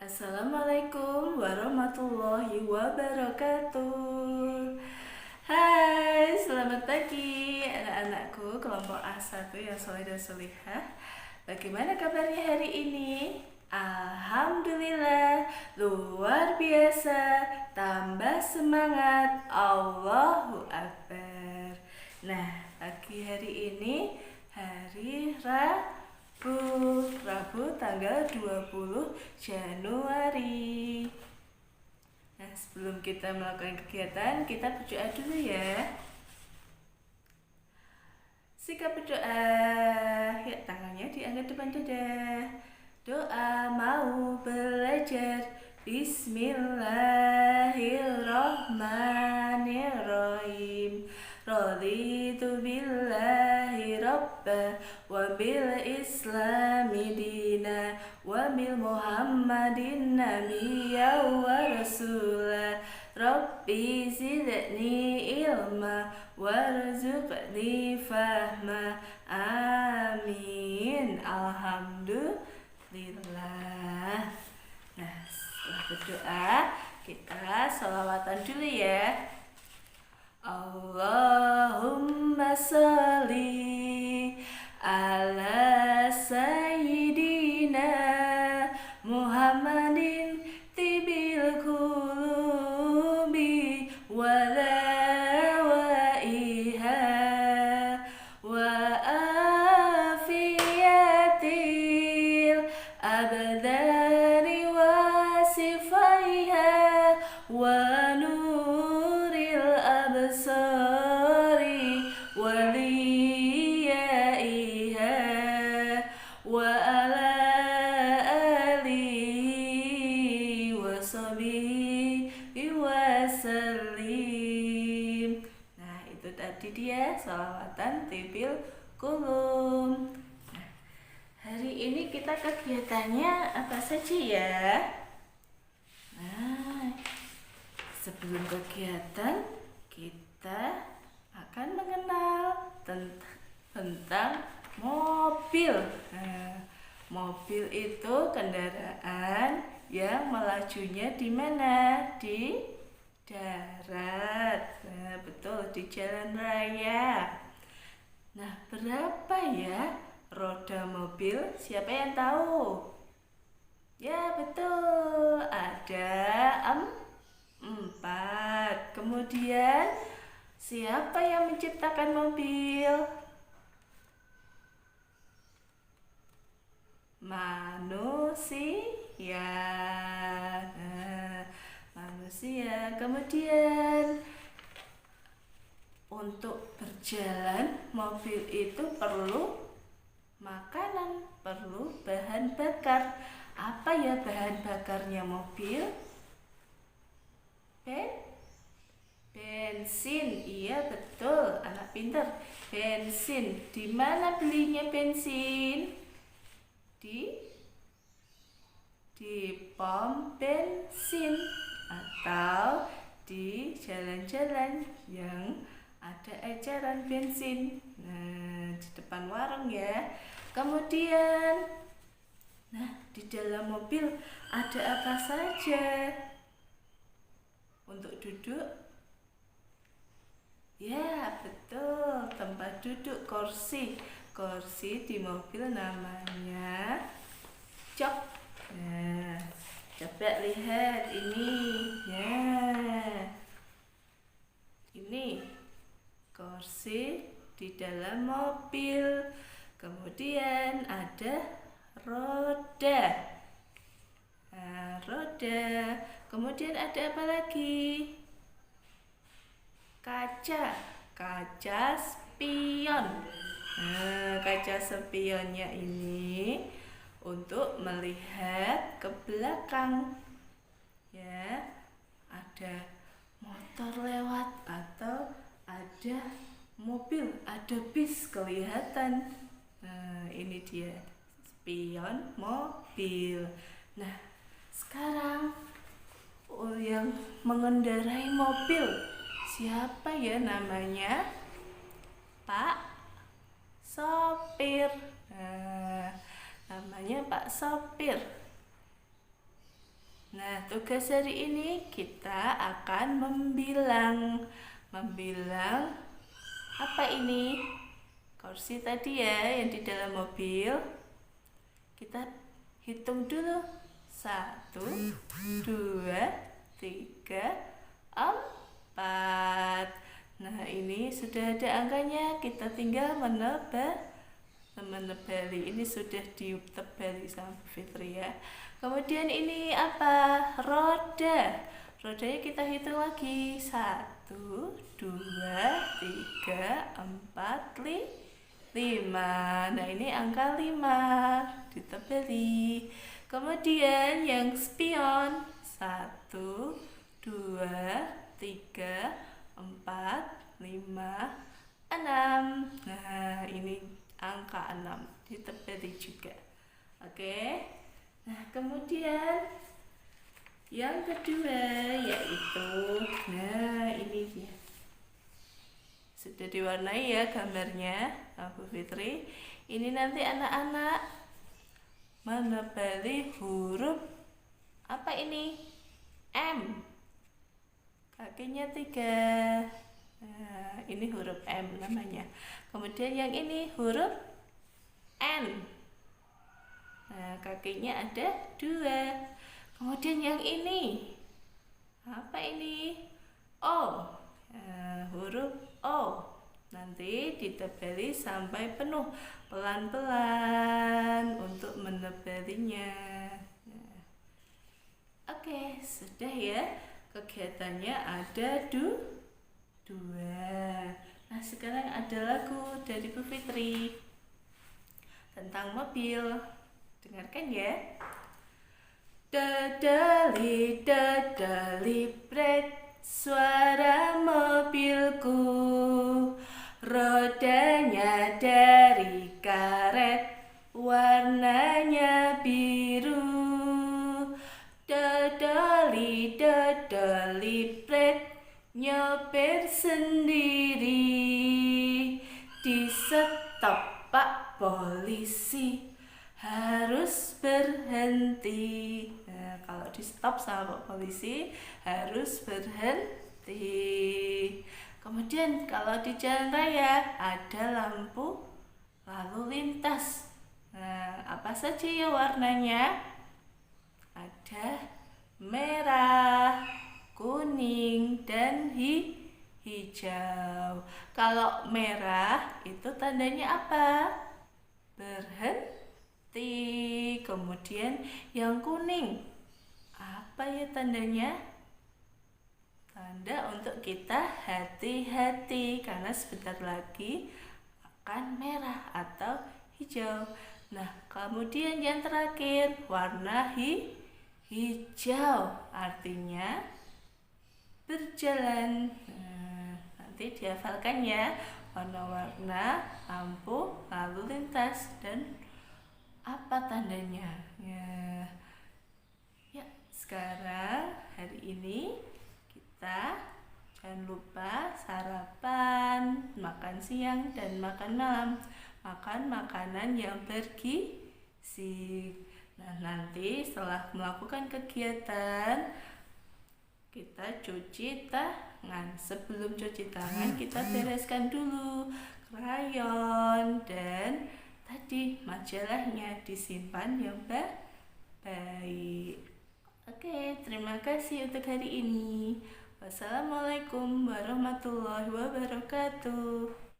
Assalamualaikum warahmatullahi wabarakatuh. Hai, selamat pagi anak-anakku kelompok A1 yang soleh dan solihah. Bagaimana kabarnya hari ini? Alhamdulillah, luar biasa, tambah semangat, Allahu Akbar. Nah, pagi hari ini hari Rabu tanggal 20 Januari. Nah, sebelum kita melakukan kegiatan, kita berdoa dulu ya. Sikap berdoa, ya tangannya diangkat depan dada. Doa mau belajar. Bismillahirrahmanirrahim. Raditu billahi rabba wa bil islami dina wa bil muhammadin nabiyya wa rasula. Rabbi zidni ilma warzuqni fahma. Amin. Alhamdulillah. Nah, setelah berdoa, kita sholawatan dulu ya. Allahumma sholli ala sayyidina Muhammadin tibil qulubi walawaiha wa afiyatil abdani wa sifaiha wa absari waliyaiha wa ala alihi wa sahbihi wa sallim. Nah, itu tadi dia sholawatan tibil kulum. Nah, hari ini kita kegiatannya apa saja ya? Nah, sebelum kegiatan kita akan mengenal tentang mobil. Nah, mobil itu kendaraan yang melajunya di mana? Di darat. Nah, betul, di jalan raya. Nah, berapa ya roda mobil? Siapa yang tahu? Ya, betul. Ada 4. Kemudian siapa yang menciptakan mobil? Manusia. Nah, manusia. Kemudian untuk berjalan mobil itu perlu makanan, perlu bahan bakar. Apa ya bahan bakarnya mobil? Bensin. Iya, betul, anak pintar. Bensin. Di mana belinya bensin? Di pom bensin atau di jalan-jalan yang ada eceran bensin. Nah, di depan warung ya. Kemudian, nah, di dalam mobil ada apa saja? Untuk duduk? Ya, betul, tempat duduk, kursi. Kursi di mobil namanya jok. Nah, coba lihat ini. Ya, ini kursi di dalam mobil. Kemudian ada roda. Nah, roda. Kemudian ada apa lagi? Kaca spion. Nah, kaca spionnya ini untuk melihat ke belakang. Ya, ada motor lewat atau ada mobil, ada bis kelihatan. Nah, ini dia spion mobil. Nah, sekarang yang mengendarai mobil siapa ya namanya? Pak sopir. Nah, namanya Pak sopir. Nah, tugas hari ini kita akan membilang apa ini? Kursi tadi ya yang di dalam mobil. Kita hitung dulu. 1, 2, 3, 4. Nah, ini sudah ada angkanya. Kita tinggal menebali. Ini sudah ditebali sama Bu Fitri ya. Kemudian ini apa? Roda. Rodanya kita hitung lagi. 1, 2, 3, 4, 5. Nah, ini angka 5 ditebali. Kemudian yang spion 1, 2, 3, 4, 5, 6. Nah, ini angka 6 ditebali juga. Oke. Nah, kemudian yang kedua yaitu, nah ini dia. Sudah diwarnai ya gambarnya, Bu Fitri. Ini nanti anak-anak menebali huruf apa ini? M. Kakinya 3. Nah, ini huruf M namanya. Kemudian yang ini huruf N. Nah, kakinya ada 2. Kemudian yang ini apa ini? O. Nah, huruf O. Nanti ditebali sampai penuh, pelan-pelan untuk menebalinya. Nah, oke, sudah ya. Kegiatannya ada 2. Nah, sekarang ada lagu dari Bu Fitri tentang mobil. Dengarkan ya. Dedali, dedali, bret, suara mobilku. Rodanya dari karet, warnanya biru. Dedali, dedali, bret, nyopir sendiri. Di stop Pak Polisi, harus berhenti. Nah, kalau di stop sama Pak Polisi harus berhenti. Kemudian kalau di jalan raya ada lampu lalu lintas. Nah, apa saja ya warnanya? Ada merah, kuning, dan hijau. Kalau merah itu tandanya apa? Berhenti. Kemudian yang kuning, apa ya tandanya? Tanda untuk kita hati-hati karena sebentar lagi akan merah atau hijau. Nah, kemudian yang terakhir warna hijau, artinya berjalan. Nah, nanti dihafalkan ya, warna-warna lampu lalu lintas dan apa tandanya ya. Ya, sekarang hari ini kita jangan lupa sarapan, makan siang dan makan malam. Makan makanan yang bergizi. Nah, nanti setelah melakukan kegiatan kita cuci tangan. Sebelum cuci tangan kita bereskan dulu krayon dan tadi majalahnya disimpan yang baik. Oke, terima kasih untuk hari ini. Wassalamualaikum warahmatullahi wabarakatuh.